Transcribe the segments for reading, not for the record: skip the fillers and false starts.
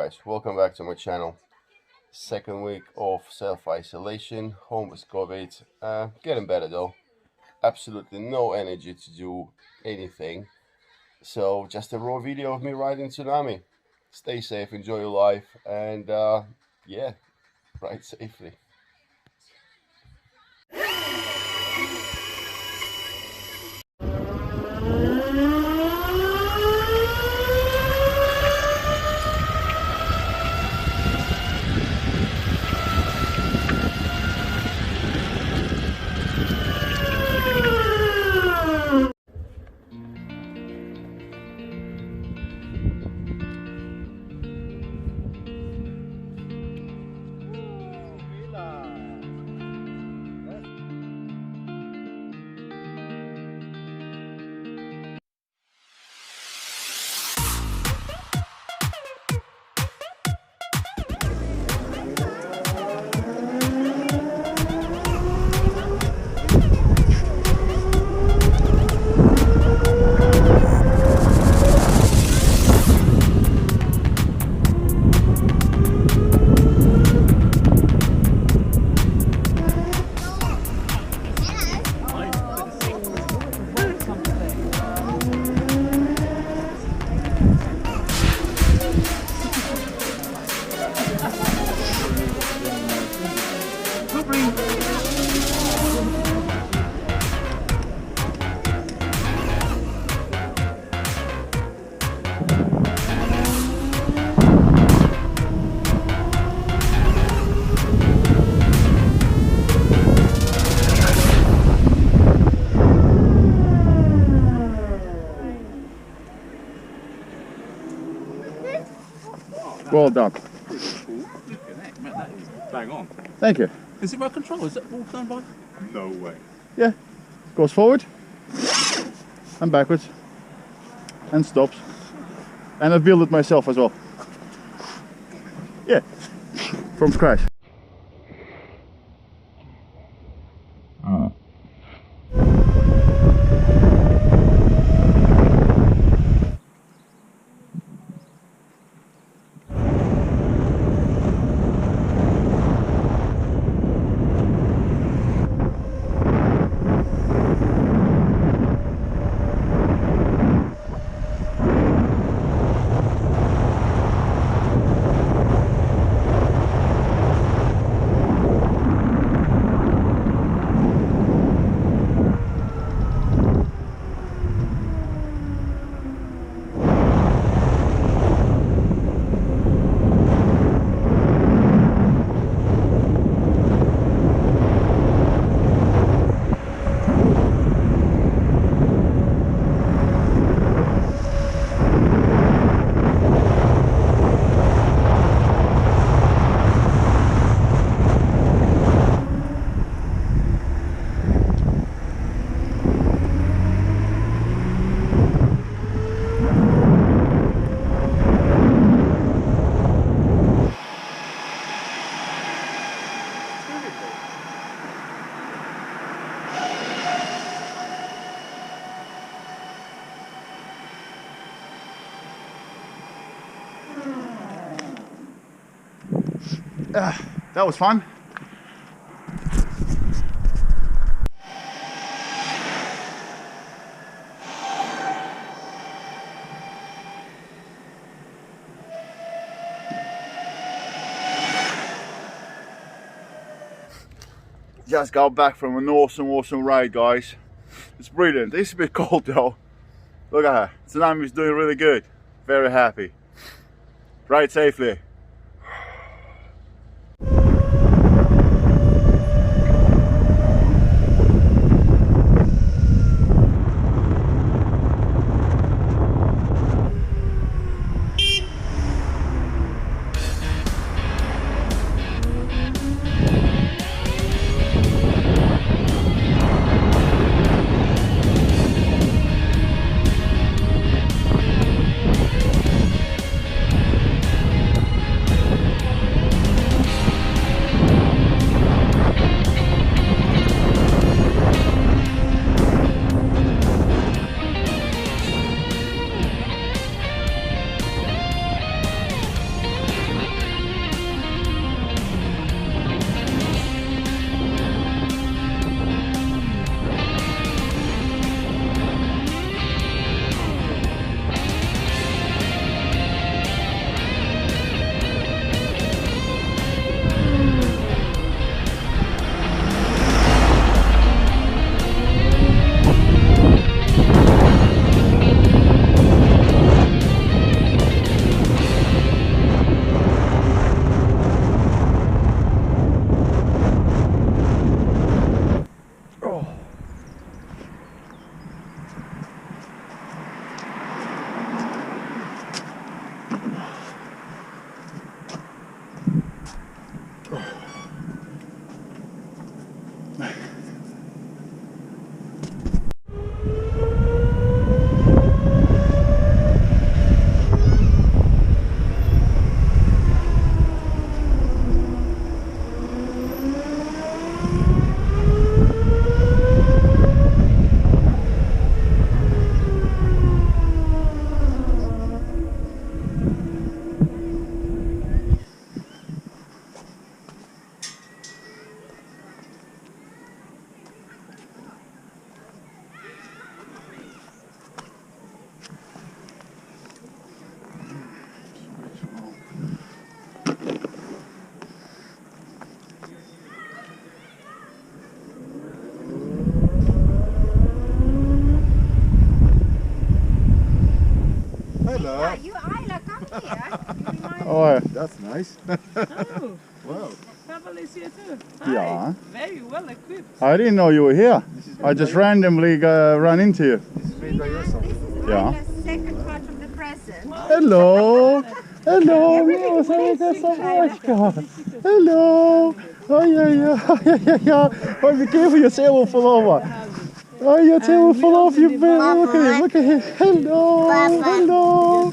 guys, welcome back to my channel. Second week of self-isolation, home with COVID. Getting better though. Absolutely no energy to do anything. So just a raw video of me riding Tsunami. Stay safe, enjoy your life, and yeah, ride safely. Well done. Bang on. Thank you. Is it by control? Is it all done by? No way. Yeah. Goes forward and backwards and stops. And I built it myself as well. Yeah. From scratch. That was fun. Just got back from an awesome ride, guys. It's brilliant. It's a bit cold though. Look at her. Tsunami is doing really good. Very happy. Ride safely. Yeah, you Ayla, come here. Oh, that's nice. Oh, Wow. Pavel is here too. Hi. Yeah. Very well equipped. I didn't know you were here. I just randomly ran into you. This is Yeah. Ayla's second part of the present. Hello. Hello. Hello. Oh, yeah. Oh, be careful, your tail will fall over. Oh, your tail will fall off, you baby. Look at him. Hello. Hello.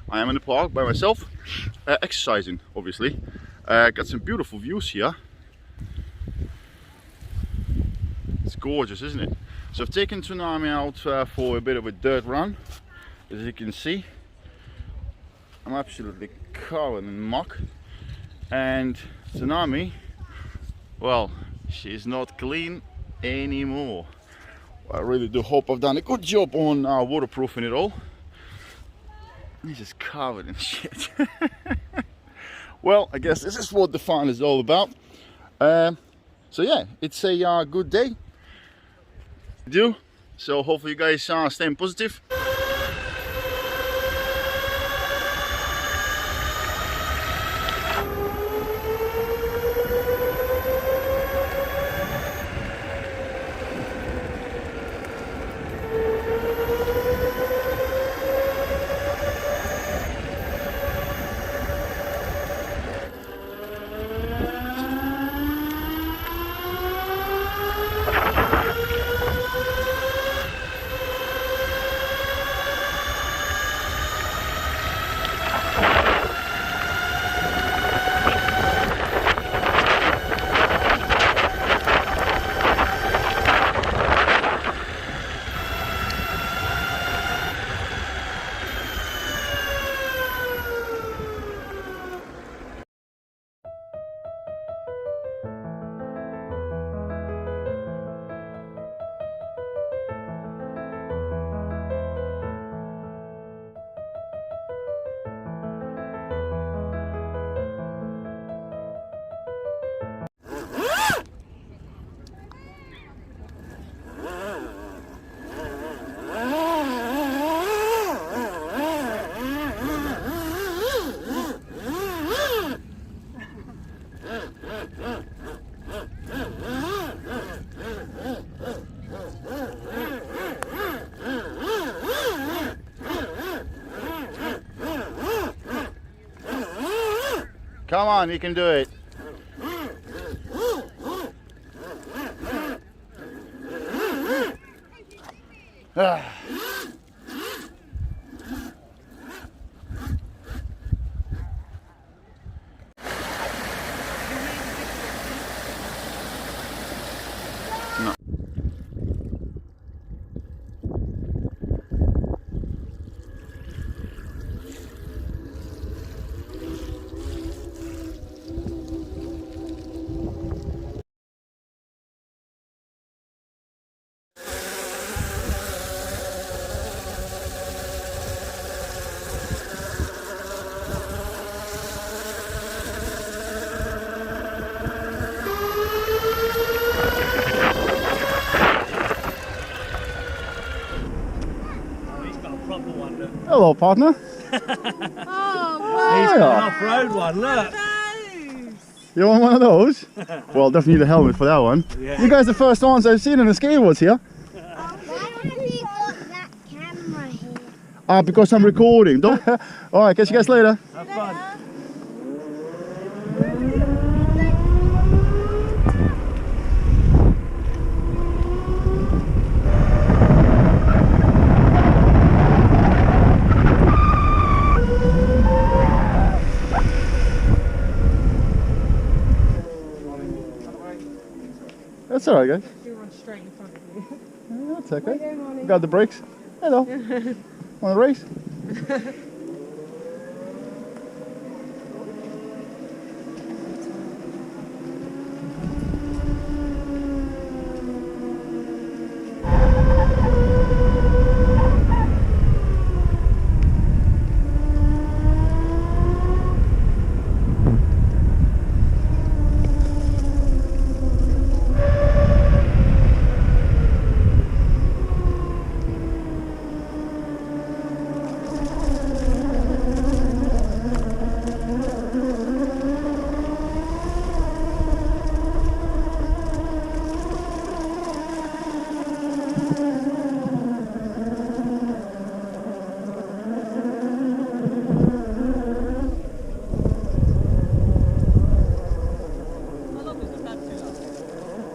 I am in the park by myself, exercising obviously. Got some beautiful views here. It's gorgeous, isn't it? So I've taken Tsunami out for a bit of a dirt run. As you can see, I'm absolutely covered in muck. And Tsunami, well, she's not clean anymore. I really do hope I've done a good job on waterproofing it all. He's just covered in shit. Well, I guess this is what the fun is all about. So yeah, it's a good day. So hopefully you guys are staying positive. Come on, you can do it. No. Hello, partner. Oh, He's got an yeah. off-road one, look. You want one of those? Well, definitely need a helmet for that one. Yeah. You guys are the first ones I've seen in the skateboards here. why have you got that camera here? Because I'm recording. Don't. All right, catch you guys later. Have fun. That's all right, guys. You run straight in front of you. That's okay. Got the brakes. Hello. Want to race?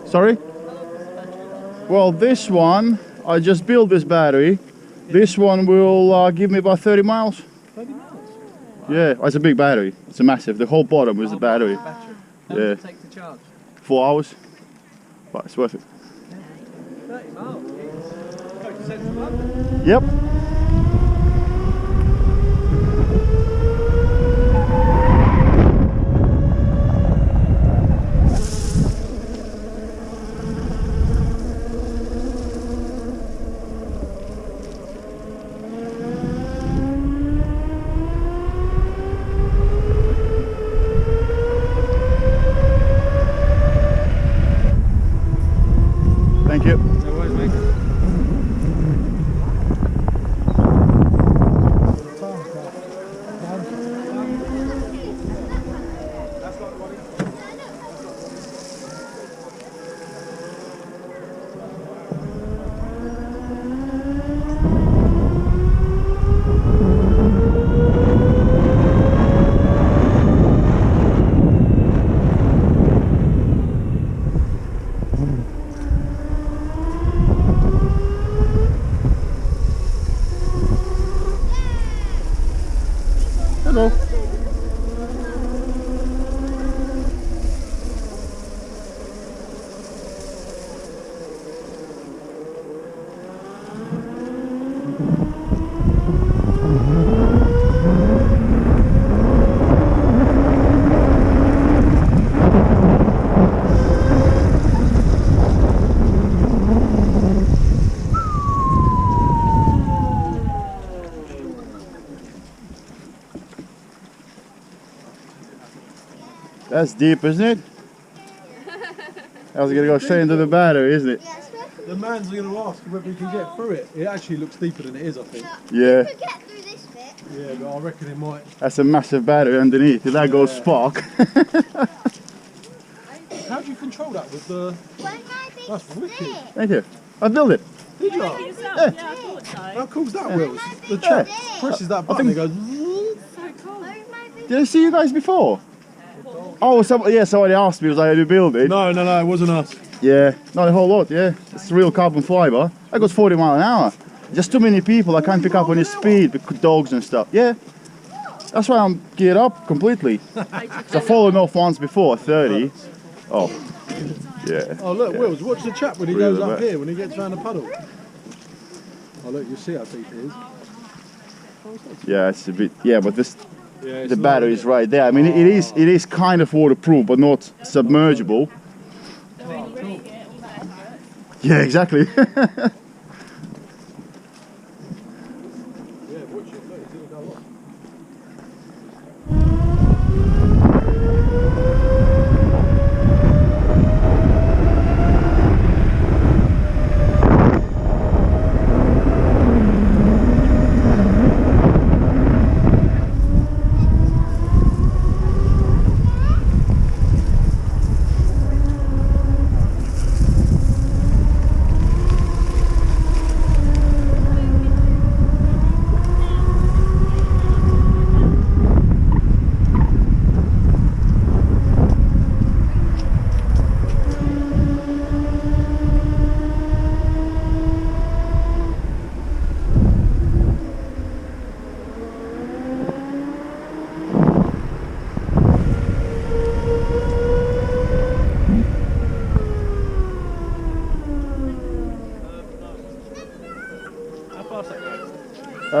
Sorry? Well, this one, I just built this battery. This one will give me about 30 miles. 30 miles? Yeah, it's a big battery. It's a massive. The whole bottom is the battery. Battery. Yeah. How long does it take to charge? 4 hours. But it's worth it. 30 miles. Go to central London. Yep. Thank you. No worries, mate. Hello. That's deep, isn't it? I was gonna go straight into the battery, isn't it? The man's going to ask whether he can get through it. It actually looks deeper than it is, I think. Yeah. To get through this bit. Yeah, but I reckon it might. That's a massive battery underneath. If that goes spark. How do you control that with the... When my big That's wicked. stick. Thank you. I built it. Did you? Yourself? Yeah, I thought so. How cool's that, Wills? The Yeah. chap presses that button and it goes... So cool. Where's my big Did I see you guys before? Oh, somebody asked me, was I had to build it? No, it wasn't us. Yeah, not a whole lot, yeah. It's real carbon fiber. I got 40 miles an hour. Just too many people, I can't pick up on his speed with dogs and stuff. Yeah, that's why I'm geared up completely. So I've fallen off once before, 30. Oh, yeah. Oh, look, yeah. Wills, watch the chap when he Really goes up bad. here, when he gets round the puddle. Oh, look, you see how deep it is. Yeah, it's a bit, yeah, but this, Yeah, it's the low, battery is right there. I mean, it is kind of waterproof, but not submergible. Yeah, exactly. Yeah, watch it, look, it's going to go off.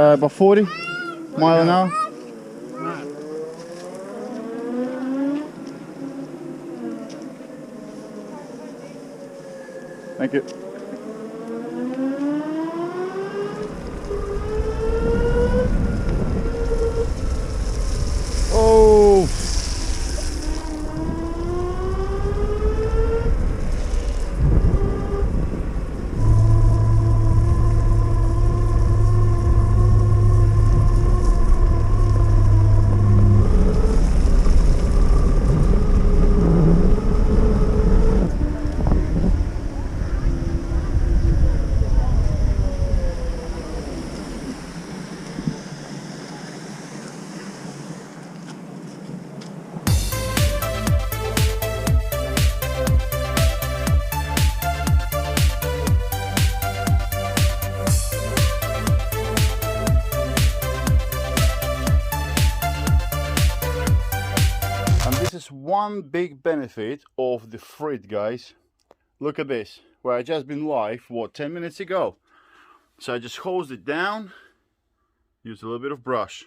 about 40 mile an hour. Thank you. Oh! And this is one big benefit of the frit, guys. Look at this, where I just been live, what, 10 minutes ago. So I just hosed it down, used a little bit of brush.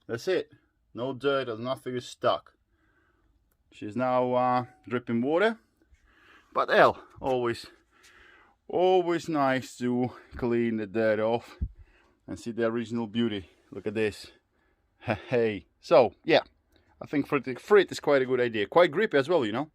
That's it. No dirt or nothing is stuck. She's now dripping water. But hell, always nice to clean the dirt off and see the original beauty. Look at this. Hey. So, yeah. I think frit is quite a good idea. Quite grippy as well, you know.